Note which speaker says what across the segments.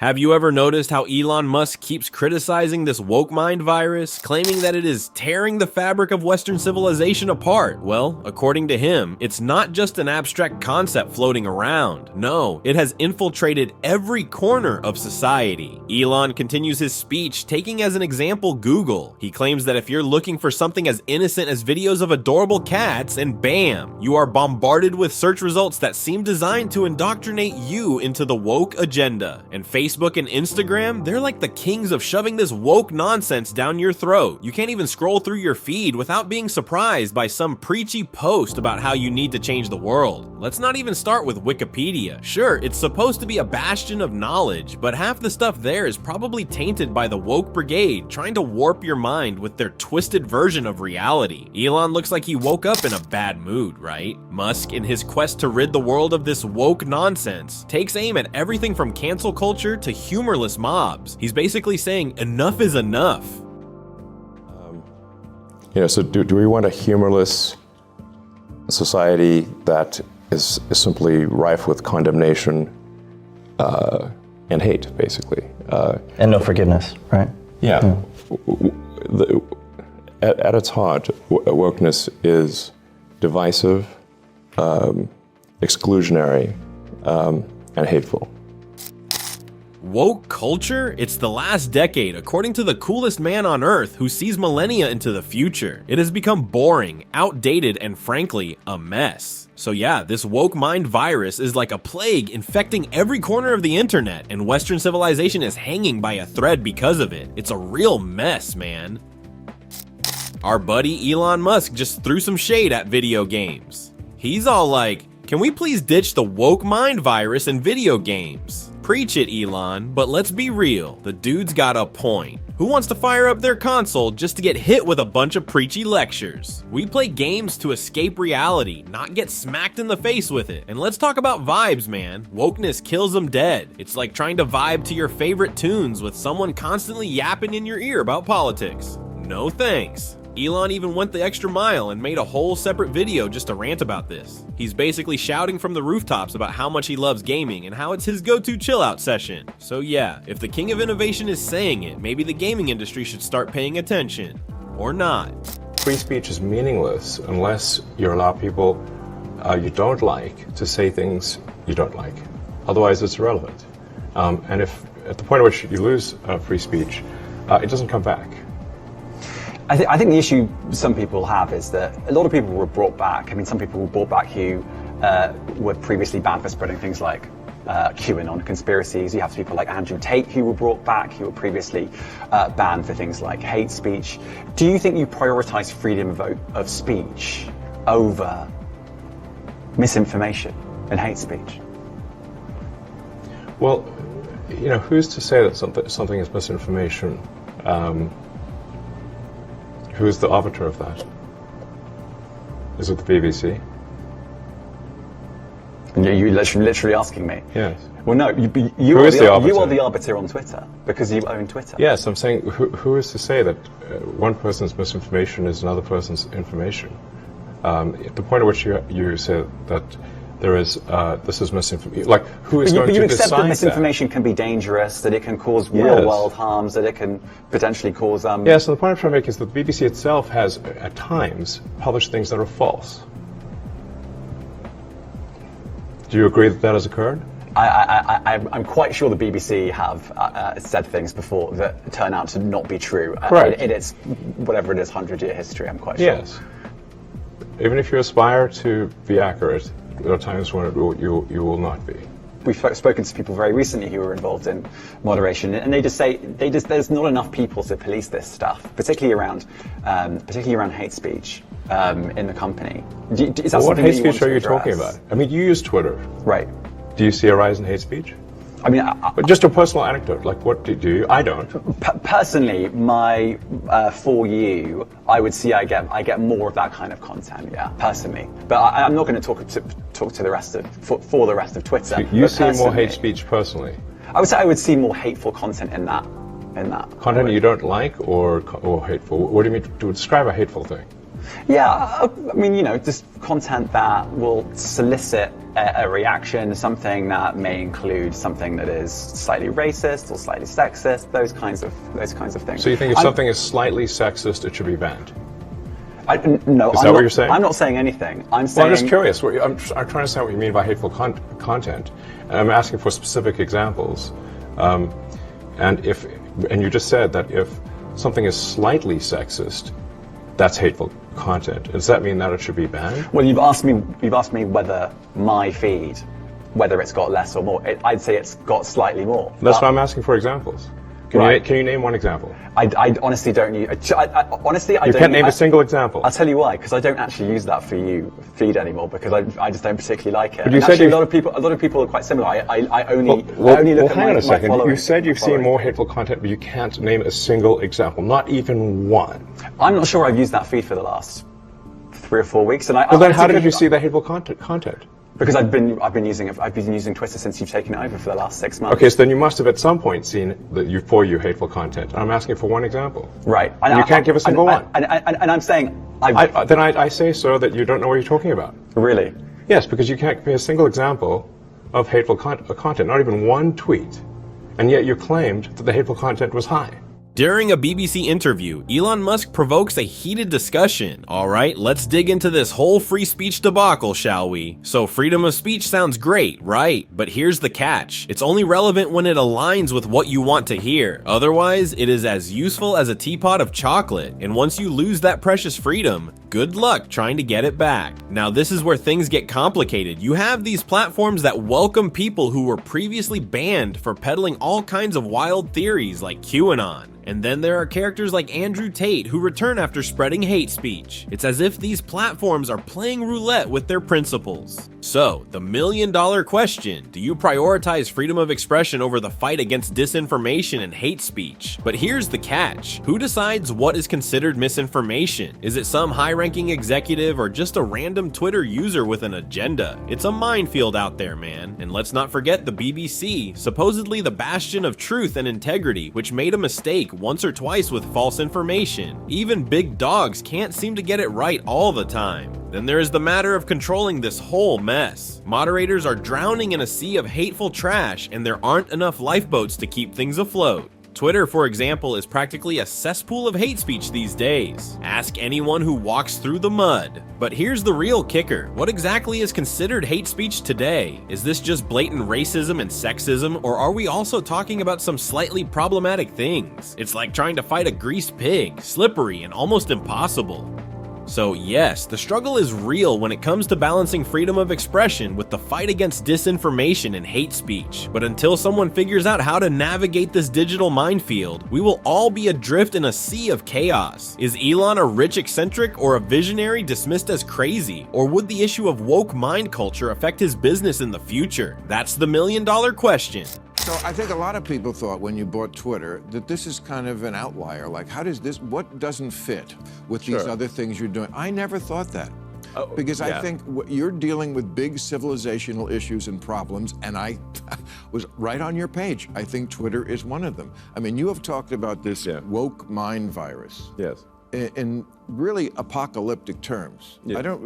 Speaker 1: Have you ever noticed how Elon Musk keeps criticizing this woke mind virus, claiming that it is tearing the fabric of Western civilization apart? Well, according to him, it's not just an abstract concept floating around. No, it has infiltrated every corner of society. Elon continues his speech, taking as an example Google. He claims that if you're looking for something as innocent as videos of adorable cats, and bam, you are bombarded with search results that seem designed to indoctrinate you into the woke agenda. And Facebook and Instagram, they're like the kings of shoving this woke nonsense down your throat. You can't even scroll through your feed without being surprised by some preachy post about how you need to change the world. Let's not even start with Wikipedia. Sure, it's supposed to be a bastion of knowledge, but half the stuff there is probably tainted by the woke brigade trying to warp your mind with their twisted version of reality. Elon looks like he woke up in a bad mood, right? Musk, in his quest to rid the world of this woke nonsense, takes aim at everything from cancel culture to humorless mobs. He's basically saying enough is enough.
Speaker 2: So do we want a humorless society that is simply rife with condemnation and hate, basically?
Speaker 3: And no forgiveness, right?
Speaker 2: Yeah. At its heart, wokeness is divisive, exclusionary, and hateful.
Speaker 1: Woke culture? It's the last decade, according to the coolest man on earth who sees millennia into the future. It has become boring, outdated, and frankly, a mess. So yeah, this woke mind virus is like a plague infecting every corner of the internet, and Western civilization is hanging by a thread because of it. It's a real mess, man. Our buddy Elon Musk just threw some shade at video games. He's all like, can we please ditch the woke mind virus in video games? Preach it, Elon, but let's be real, the dude's got a point. Who wants to fire up their console just to get hit with a bunch of preachy lectures? We play games to escape reality, not get smacked in the face with it. And let's talk about vibes, man. Wokeness kills them dead. It's like trying to vibe to your favorite tunes with someone constantly yapping in your ear about politics. No thanks. Elon even went the extra mile and made a whole separate video just to rant about this. He's basically shouting from the rooftops about how much he loves gaming and how it's his go-to chill-out session. So yeah, if the king of innovation is saying it, maybe the gaming industry should start paying attention. Or not.
Speaker 4: Free speech is meaningless unless you allow people you don't like to say things you don't like. Otherwise, it's irrelevant. And if at the point at which you lose free speech, it doesn't come back.
Speaker 5: I think the issue some people have is that a lot of people were brought back. I mean, some people were brought back who were previously banned for spreading things like QAnon conspiracies. You have people like Andrew Tate who were brought back, who were previously banned for things like hate speech. Do you think you prioritize freedom of speech over misinformation and hate speech?
Speaker 4: Well, who's to say that something is misinformation? Who's the arbiter of that? Is it the BBC?
Speaker 5: And you're literally asking me?
Speaker 4: Yes.
Speaker 5: Well, no, you are the arbiter on Twitter, because you own Twitter.
Speaker 4: Yes, I'm saying, who is to say that one person's misinformation is another person's information? At the point at which you say that there is, this is misinformation, like, who is going to decide that?
Speaker 5: You accept that misinformation can be dangerous, that it can cause real-world harms, that it can potentially cause...
Speaker 4: Yes, and the point I'm trying to make is that the BBC itself has, at times, published things that are false. Do you agree that that has occurred?
Speaker 5: I'm quite sure the BBC have said things before that turn out to not be true.
Speaker 4: Correct.
Speaker 5: In its, whatever it is, 100-year history, I'm quite sure.
Speaker 4: Yes. Even if you aspire to be accurate, there are times when you will not be.
Speaker 5: We've spoken to people very recently who were involved in moderation, and they just say there's not enough people to police this stuff, particularly around hate speech in the company. Is that
Speaker 4: what hate
Speaker 5: speech
Speaker 4: speech are you talking about? I mean, you use Twitter,
Speaker 5: right?
Speaker 4: Do you see a rise in hate speech?
Speaker 5: I mean,
Speaker 4: but just a personal anecdote. Like, what do you? I don't.
Speaker 5: Personally, my for you, I would see I get more of that kind of content. Yeah, personally, but I'm not going to talk to the rest of for the rest of Twitter.
Speaker 4: So you see more hate speech personally?
Speaker 5: I would say I would see more hateful content in that.
Speaker 4: Content you don't like or hateful. What do you mean to describe a hateful thing?
Speaker 5: Yeah, I mean, just content that will solicit a reaction, something that may include something that is slightly racist or slightly sexist, those kinds of things.
Speaker 4: So you think if something is slightly sexist, it should be banned?
Speaker 5: No,
Speaker 4: Is that what you're saying?
Speaker 5: I'm not saying anything. I'm
Speaker 4: Well, I'm
Speaker 5: saying.
Speaker 4: just curious. I'm trying to understand what you mean by hateful content, and I'm asking for specific examples. And you just said that if something is slightly sexist, that's hateful content. Does that mean that it should be banned?
Speaker 5: Well, you've asked me whether my feed, whether it's got less or more. I'd say it's got slightly more.
Speaker 4: That's why I'm asking for examples. Can you name one example?
Speaker 5: I honestly don't use. Honestly, I
Speaker 4: You
Speaker 5: don't.
Speaker 4: can't name a single example.
Speaker 5: I'll tell you why, because I don't actually use that for you feed anymore, because I just don't particularly like it.
Speaker 4: But you
Speaker 5: And
Speaker 4: said
Speaker 5: actually,
Speaker 4: you-
Speaker 5: a lot of people are quite similar. I only look at
Speaker 4: hang on a
Speaker 5: my
Speaker 4: second.
Speaker 5: following.
Speaker 4: You said you've seen more hateful content, but you can't name a single example, not even one.
Speaker 5: I'm not sure I've used that feed for the last 3 or 4 weeks, and
Speaker 4: Well, then how did you see that hateful content?
Speaker 5: Because I've been using Twitter since you've taken it over for the last 6 months.
Speaker 4: Okay, so then you must have at some point seen for you hateful content. I'm asking for one example.
Speaker 5: Right.
Speaker 4: And you can't give a single one.
Speaker 5: And I'm saying
Speaker 4: I say so that you don't know what you're talking about.
Speaker 5: Really?
Speaker 4: Yes, because you can't give me a single example of hateful content, not even one tweet, and yet you claimed that the hateful content was high.
Speaker 1: During a BBC interview, Elon Musk provokes a heated discussion. Alright, let's dig into this whole free speech debacle, shall we? So freedom of speech sounds great, right? But here's the catch. It's only relevant when it aligns with what you want to hear. Otherwise, it is as useful as a teapot of chocolate. And once you lose that precious freedom, good luck trying to get it back. Now this is where things get complicated. You have these platforms that welcome people who were previously banned for peddling all kinds of wild theories like QAnon. And then there are characters like Andrew Tate who return after spreading hate speech. It's as if these platforms are playing roulette with their principles. So, the million-dollar question, do you prioritize freedom of expression over the fight against disinformation and hate speech? But here's the catch. Who decides what is considered misinformation? Is it some high-ranking executive or just a random Twitter user with an agenda? It's a minefield out there, man. And let's not forget the BBC, supposedly the bastion of truth and integrity, which made a mistake once or twice with false information. Even big dogs can't seem to get it right all the time. Then there is the matter of controlling this whole mess. Moderators are drowning in a sea of hateful trash, and there aren't enough lifeboats to keep things afloat. Twitter, for example, is practically a cesspool of hate speech these days. Ask anyone who walks through the mud. But here's the real kicker. What exactly is considered hate speech today? Is this just blatant racism and sexism, or are we also talking about some slightly problematic things? It's like trying to fight a greased pig, slippery and almost impossible. So yes, the struggle is real when it comes to balancing freedom of expression with the fight against disinformation and hate speech. But until someone figures out how to navigate this digital minefield, we will all be adrift in a sea of chaos. Is Elon a rich eccentric or a visionary dismissed as crazy? Or would the issue of woke mind culture affect his business in the future? That's the million-dollar question.
Speaker 6: So I think a lot of people thought when you bought Twitter that this is kind of an outlier. Like, what doesn't fit with these other things you're doing? I never thought that. Because I think you're dealing with big civilizational issues and problems, and I was right on your page. I think Twitter is one of them. I mean, you have talked about this woke mind virus.
Speaker 2: Yes.
Speaker 6: In really apocalyptic terms.
Speaker 2: Yeah.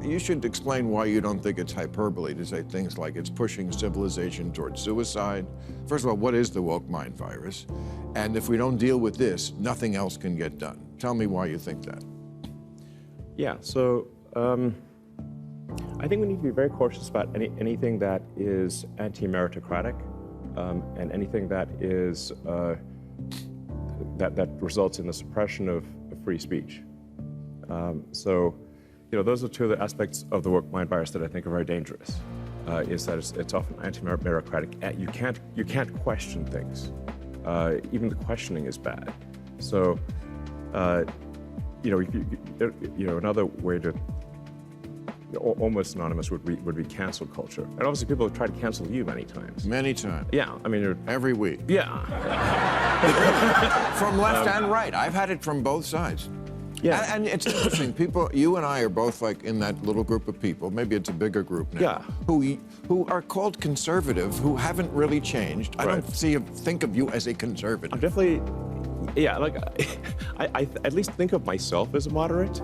Speaker 6: You should explain why you don't think it's hyperbole to say things like it's pushing civilization towards suicide. First of all, what is the woke mind virus? And if we don't deal with this, nothing else can get done. Tell me why you think that.
Speaker 2: Yeah, so I think we need to be very cautious about anything that is anti-meritocratic and anything that is that results in the suppression of free speech. So, those are two of the aspects of the woke mind virus that I think are very dangerous. Is that it's often anti-meritocratic. You can't question things. Even the questioning is bad. So, another way to almost synonymous would be cancel culture. And obviously, people have tried to cancel you many times.
Speaker 6: Many times.
Speaker 2: Yeah, I mean,
Speaker 6: every week.
Speaker 2: Yeah.
Speaker 6: From left and right. I've had it from both sides.
Speaker 2: Yeah.
Speaker 6: And it's interesting. You and I are both like in that little group of people. Maybe it's a bigger group now.
Speaker 2: Yeah.
Speaker 6: Who are called conservative, who haven't really changed. I don't think of you as a conservative.
Speaker 2: I'm definitely, Yeah, like I at least think of myself as a moderate.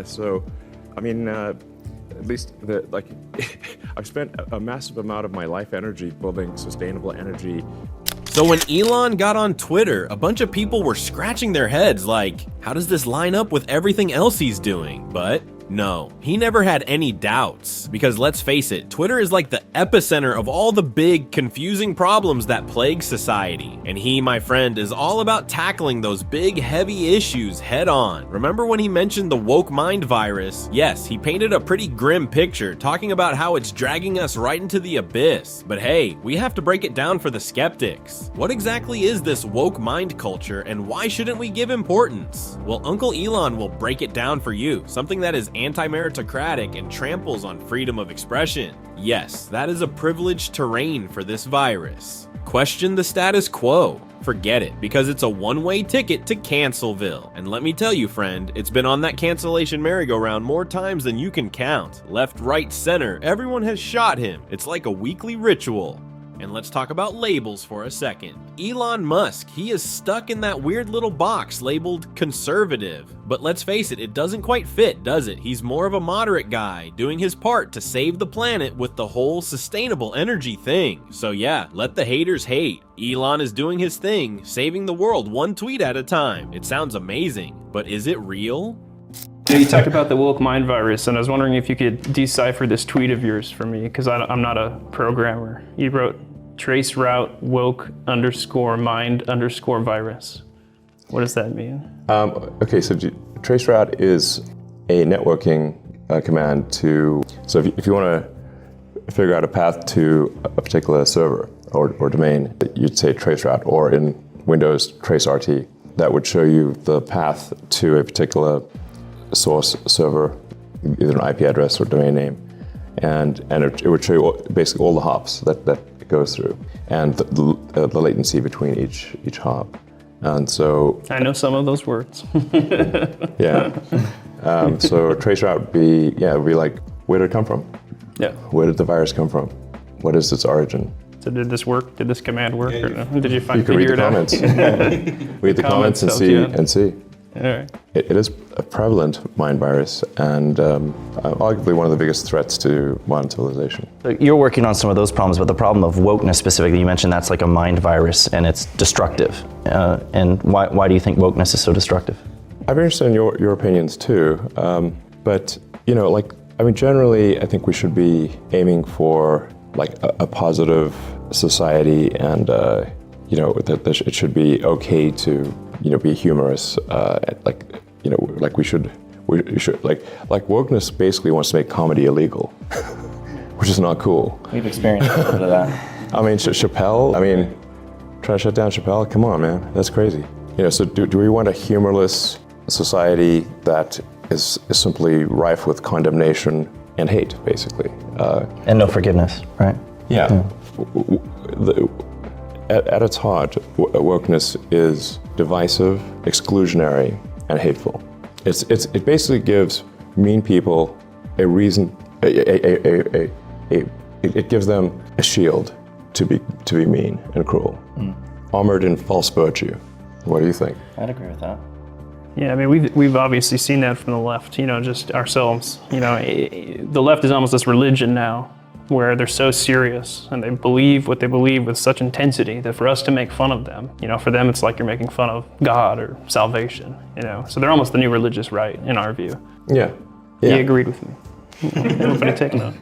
Speaker 2: So I mean, at least I've spent a massive amount of my life energy building sustainable energy.
Speaker 1: So when Elon got on Twitter, a bunch of people were scratching their heads like, how does this line up with everything else he's doing? But no, he never had any doubts, because let's face it, Twitter is like the epicenter of all the big, confusing problems that plague society. And he, my friend, is all about tackling those big, heavy issues head on. Remember when he mentioned the woke mind virus? Yes, he painted a pretty grim picture, talking about how it's dragging us right into the abyss. But hey, we have to break it down for the skeptics. What exactly is this woke mind culture, and why shouldn't we give importance? Well, Uncle Elon will break it down for you, something that is anti-meritocratic and tramples on freedom of expression. Yes, that is a privileged terrain for this virus. Question the status quo. Forget it, because it's a one-way ticket to Cancelville. And let me tell you, friend, it's been on that cancellation merry-go-round more times than you can count. Left, right, center, everyone has shot him. It's like a weekly ritual. And let's talk about labels for a second. Elon Musk, he is stuck in that weird little box labeled conservative. But let's face it, it doesn't quite fit, does it? He's more of a moderate guy, doing his part to save the planet with the whole sustainable energy thing. So yeah, let the haters hate. Elon is doing his thing, saving the world one tweet at a time. It sounds amazing, but is it real?
Speaker 7: You talked about the woke mind virus, and I was wondering if you could decipher this tweet of yours for me, because I'm not a programmer. You wrote, trace route woke_mind_virus. What does that mean?
Speaker 4: Okay, so trace route is a networking command to, so if you want to figure out a path to a particular server or domain, you'd say trace route, or in Windows, trace RT. That would show you the path to a particular source server, either an IP address or domain name, and it would show you basically all the hops that it goes through, and the latency between each hop. And so
Speaker 7: I know some of those words.
Speaker 4: Yeah. So trace route would be like, where did it come from?
Speaker 7: Yeah.
Speaker 4: Where did the virus come from? What is its origin?
Speaker 7: So did this work? Did this command work? Or no? Did you
Speaker 4: You can read the comments. Read the comments and see.
Speaker 7: All right.
Speaker 4: It is a prevalent mind virus, and arguably one of the biggest threats to modern civilization.
Speaker 3: So you're working on some of those problems, but the problem of wokeness specifically, you mentioned that's like a mind virus and it's destructive. And why do you think wokeness is so destructive?
Speaker 4: I'm interested in your opinions too, but generally, I think we should be aiming for like a positive society, and that it should be okay to be humorous, we should wokeness basically wants to make comedy illegal, which is not cool.
Speaker 3: We've experienced a bit of that.
Speaker 4: I mean, Chappelle, trying to shut down Chappelle, come on, man, that's crazy. So do we want a humorless society that is simply rife with condemnation and hate, basically?
Speaker 3: And no forgiveness, right?
Speaker 4: Yeah. At its heart, wokeness is divisive, exclusionary, and hateful. It basically gives mean people a reason. It gives them a shield to be mean and cruel, armored in false virtue. What do you think?
Speaker 3: I'd agree with that.
Speaker 7: Yeah, we've obviously seen that from the left. Just ourselves. The left is almost this religion now, where they're so serious and they believe what they believe with such intensity that for us to make fun of them, for them it's like you're making fun of God or salvation, So they're almost the new religious right in our view.
Speaker 4: Yeah.
Speaker 7: He agreed with me. Everybody take note.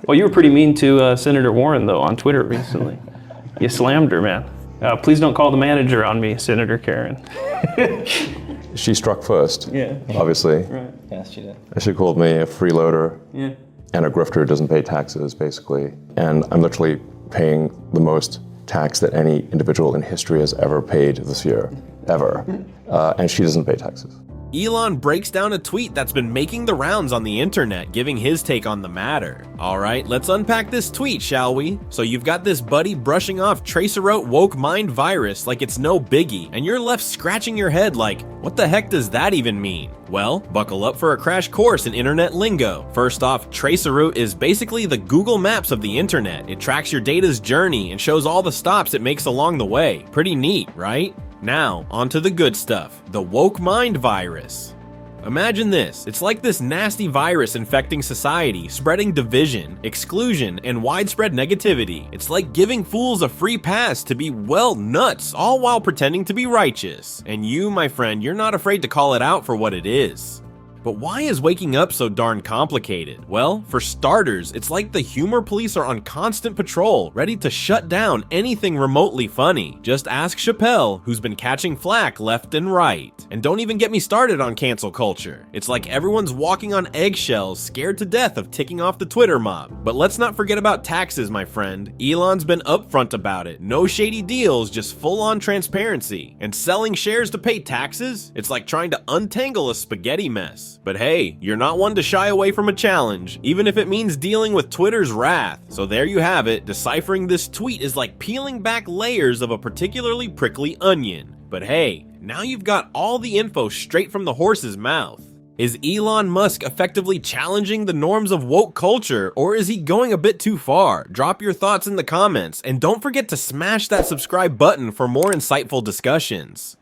Speaker 7: Well, you were pretty mean to Senator Warren though on Twitter recently. You slammed her, man. Please don't call the manager on me, Senator Karen.
Speaker 4: She struck first. Yeah. Obviously.
Speaker 7: Right.
Speaker 3: Yes, she did.
Speaker 4: She called me a freeloader.
Speaker 7: Yeah.
Speaker 4: And a grifter who doesn't pay taxes, basically. And I'm literally paying the most tax that any individual in history has ever paid this year, ever. And she doesn't pay taxes.
Speaker 1: Elon breaks down a tweet that's been making the rounds on the internet, giving his take on the matter. Alright, let's unpack this tweet, shall we? So you've got this buddy brushing off tracer-rote woke mind virus like it's no biggie, and you're left scratching your head like, what the heck does that even mean? Well, buckle up for a crash course in internet lingo. First off, tracer-route is basically the Google Maps of the internet. It tracks your data's journey and shows all the stops it makes along the way. Pretty neat, right? Now, onto the good stuff, the woke mind virus. Imagine this, it's like this nasty virus infecting society, spreading division, exclusion, and widespread negativity. It's like giving fools a free pass to be, well, nuts, all while pretending to be righteous. And you, my friend, you're not afraid to call it out for what it is. But why is waking up so darn complicated? Well, for starters, it's like the humor police are on constant patrol, ready to shut down anything remotely funny. Just ask Chappelle, who's been catching flack left and right. And don't even get me started on cancel culture. It's like everyone's walking on eggshells, scared to death of ticking off the Twitter mob. But let's not forget about taxes, my friend. Elon's been upfront about it. No shady deals, just full-on transparency. And selling shares to pay taxes? It's like trying to untangle a spaghetti mess. But hey, you're not one to shy away from a challenge, even if it means dealing with Twitter's wrath. So there you have it, deciphering this tweet is like peeling back layers of a particularly prickly onion. But hey, now you've got all the info straight from the horse's mouth. Is Elon Musk effectively challenging the norms of woke culture, or is he going a bit too far? Drop your thoughts in the comments, and don't forget to smash that subscribe button for more insightful discussions.